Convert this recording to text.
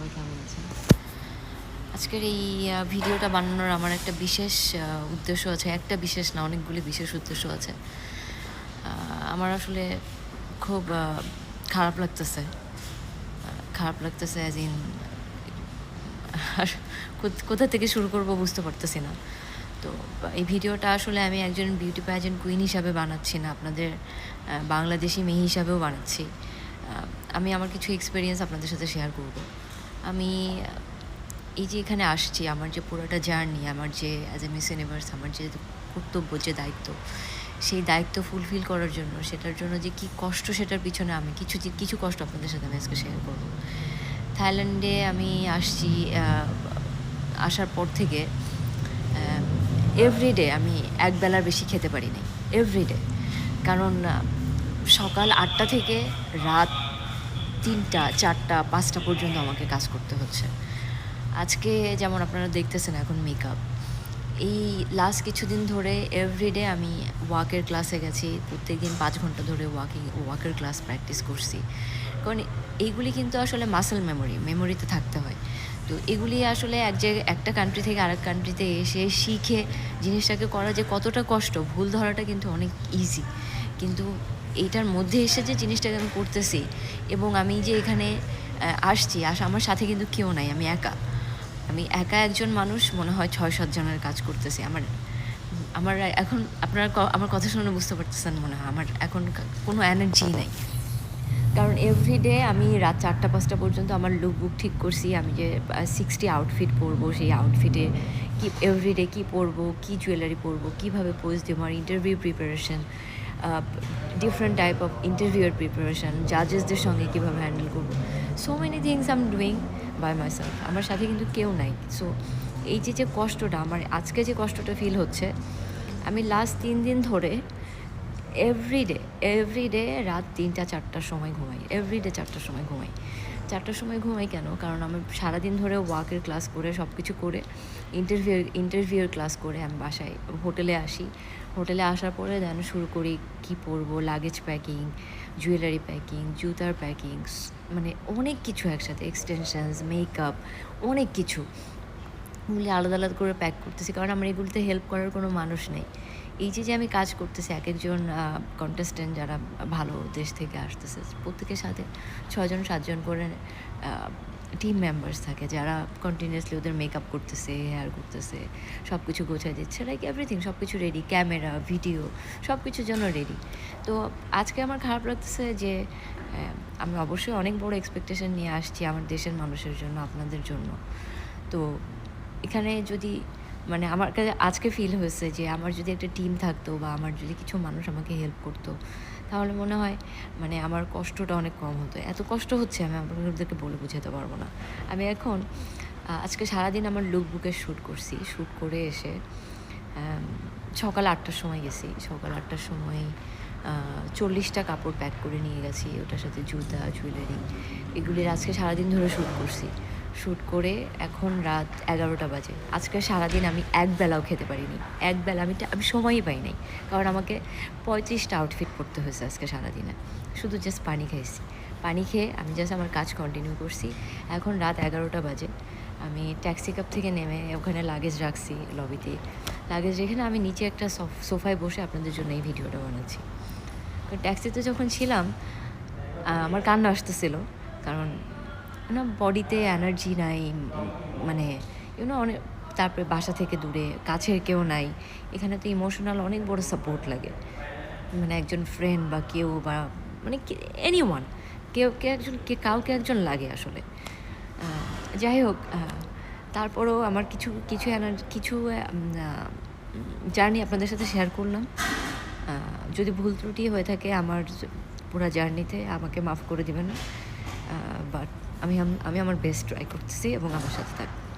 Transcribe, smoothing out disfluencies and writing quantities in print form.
সবাই কেমন আছেন? আজকের এই ভিডিওটা বানানোর আমার একটা বিশেষ উদ্দেশ্য আছে। একটা বিশেষ না, অনেকগুলি বিশেষ উদ্দেশ্য আছে। আমার আসলে খুব খারাপ লাগতেছে। অ্যাজ ইন কোথা থেকে শুরু করব বুঝতে পারতেছি না। তো এই ভিডিওটা আসলে আমি একজন বিউটি প্যাজেন্ট কুইন হিসাবে বানাচ্ছি না, আপনাদের বাংলাদেশি মেয়ে হিসাবেও বানাচ্ছি। আমি আমার কিছু এক্সপিরিয়েন্স আপনাদের সাথে শেয়ার করব। আমি এই যে এখানে আসছি, আমার যে পুরোটা জার্নি, আমার যে অ্যাজ এ মিস ইউনিভার্স আমার যে কর্তব্য, যে দায়িত্ব, সেই দায়িত্ব ফুলফিল করার জন্য, সেটার জন্য যে কী কষ্ট, সেটার পিছনে আমি কিছু কষ্ট আপনাদের সাথে আমি আজকে শেয়ার করব। থাইল্যান্ডে আমি আসছি, আসার পর থেকে এভরিডে আমি এক বেলার বেশি খেতে পারি নাই, এভরিডে। কারণ সকাল 8টা থেকে রাত 3টা 4টা 5টা পর্যন্ত আমাকে কাজ করতে হচ্ছে। আজকে যেমন আপনারা দেখতেছেন এখন মেকআপ, এই লাস্ট কিছুদিন ধরে এভরিডে আমি ওয়াকের ক্লাসে গেছি, প্রত্যেকদিন 5 ঘন্টা ধরে ওয়াকের ক্লাস প্র্যাকটিস করছি। কারণ এইগুলি কিন্তু আসলে মাসেল মেমোরিতে থাকতে হয়। তো এগুলি আসলে একটা কান্ট্রি থেকে আরেক কান্ট্রিতে এসে শিখে জিনিসটাকে করা যে কতটা কষ্ট, ভুল ধরাটা কিন্তু অনেক ইজি। কিন্তু এইটার মধ্যে এসে যে জিনিসটাকে আমি করতেছি, এবং আমি যে এখানে আসছি, আমার সাথে কিন্তু কেউ নাই, আমি একা একজন মানুষ মনে হয় 6-7 জনের কাজ করতেছি। আমার এখন আপনারা আমার কথা শুনে বুঝতে পারতেছেন মনে হয় আমার এখন কোনো এনার্জি নাই। কারণ এভরিডে আমি রাত 4টা-5টা পর্যন্ত আমার লুকবুক ঠিক করছি। আমি যে 60 আউটফিট পরবো, সেই আউটফিটে কি এভরিডে কী পরবো, কী জুয়েলারি পরবো, কীভাবে পোজ দেবো, আমার interview preparation, different type of ইন্টারভিউয়ের প্রিপারেশন, জাজেসদের সঙ্গে কীভাবে হ্যান্ডেল করবো। So many things I am doing by myself. আমার সাথে কিন্তু কেউ নাই। সো এই যে কষ্টটা, আমার আজকে যে কষ্টটা ফিল হচ্ছে, আমি লাস্ট 3 দিন ধরে এভরিডে রাত 3টা-4টার সময় ঘুমাই। এভরিডে 4টার সময় ঘুমাই। 4টার সময় ঘুমাই কেন? কারণ আমি সারাদিন ধরে ওয়াকের ক্লাস করে, সব কিছু করে, ইন্টারভিউয়ের ক্লাস করে আমি বাসায় হোটেলে আসি। হোটেলে আসার পরে দেন শুরু করি কী পরবো, লাগেজ প্যাকিং, জুয়েলারি প্যাকিং, জুতার প্যাকিং, মানে অনেক কিছু একসাথে, এক্সটেনশনস, মেকআপ, অনেক কিছু এগুলি আলাদা আলাদা করে প্যাক করতেছি। কারণ আমার এগুলিতে হেল্প করার কোনো মানুষ নেই। এই যে আমি কাজ করতেছি, এক একজন কন্টেস্টেন্ট যারা ভালো দেশ থেকে আসতেছে, প্রত্যেকের সাথে 6-7 জন করে টিম মেম্বার্স থাকে, যারা কন্টিনিউয়াসলি ওদের মেকআপ করতেছে, হেয়ার করতেছে, সব কিছু গোছায় দিচ্ছে, লাইক এভরিথিং, সব কিছু রেডি, ক্যামেরা, ভিডিও, সব কিছুর জন্য রেডি। তো আজকে আমার খারাপ লাগতেছে যে আমি অবশ্যই অনেক বড় এক্সপেকটেশন নিয়ে আসছি আমার দেশের মানুষের জন্য, আপনাদের জন্য। তো এখানে যদি মানে আমার কাছে আজকে ফিল হয়েছে যে আমার যদি একটা টিম থাকতো, বা আমার যদি কিছু মানুষ আমাকে হেল্প করতো, তাহলে মনে হয় মানে আমার কষ্টটা অনেক কম হতো। এত কষ্ট হচ্ছে আমি আপনাদেরকে বলে বোঝাতে পারবো না। আমি এখন আজকে সারাদিন আমার লুকবুকের শ্যুট করছি। শ্যুট করে এসে সকাল 8টার সময় গেছি। সকাল 8টার সময় 40টা কাপড় প্যাক করে নিয়ে গেছি, ওটার সাথে জুতা, জুয়েলারি, এগুলির আজকে সারাদিন ধরে শ্যুট করছি। শ্যুট করে এখন রাত 11টা বাজে। আজকে সারাদিন আমি এক বেলাও খেতে পারিনি। এক বেলা আমি সময়ই পাই নাই। কারণ আমাকে 35টা আউটফিট পরতে হয়েছে আজকে সারাদিনে। শুধু জাস্ট পানি খাইছি। পানি খেয়ে আমি জাস্ট আমার কাজ কন্টিনিউ করছি। এখন রাত 11টা বাজে। আমি ট্যাক্সি ক্যাব থেকে নেমে ওখানে লাগেজ রাখছি লবিতে। লাগেজ রেখে আমি নিচে একটা সোফায় বসে আপনাদের জন্য এই ভিডিওটা বানাচ্ছি। তো ট্যাক্সিতে যখন ছিলাম আমার কান্না আসতেছিল, কারণ না বডিতে এনার্জি নাই, মানে অনেক। তারপরে বাসা থেকে দূরে, কাছের কেউ নাই। এখানে তো ইমোশনাল অনেক বড় সাপোর্ট লাগে, মানে একজন ফ্রেন্ড বা কেউ, বা মানে এনিওয়ান, কাউকে একজন লাগে আসলে। যাই হোক, তারপরেও আমার কিছু জার্নি আপনাদের সাথে শেয়ার করলাম। যদি ভুল ত্রুটি হয়ে থাকে আমার পুরো জার্নিতে, আমাকে মাফ করে দিবেন। বাট আমি আমার বেস্ট ট্রাই করতেছি, এবং আমার সাথে থাকবেন।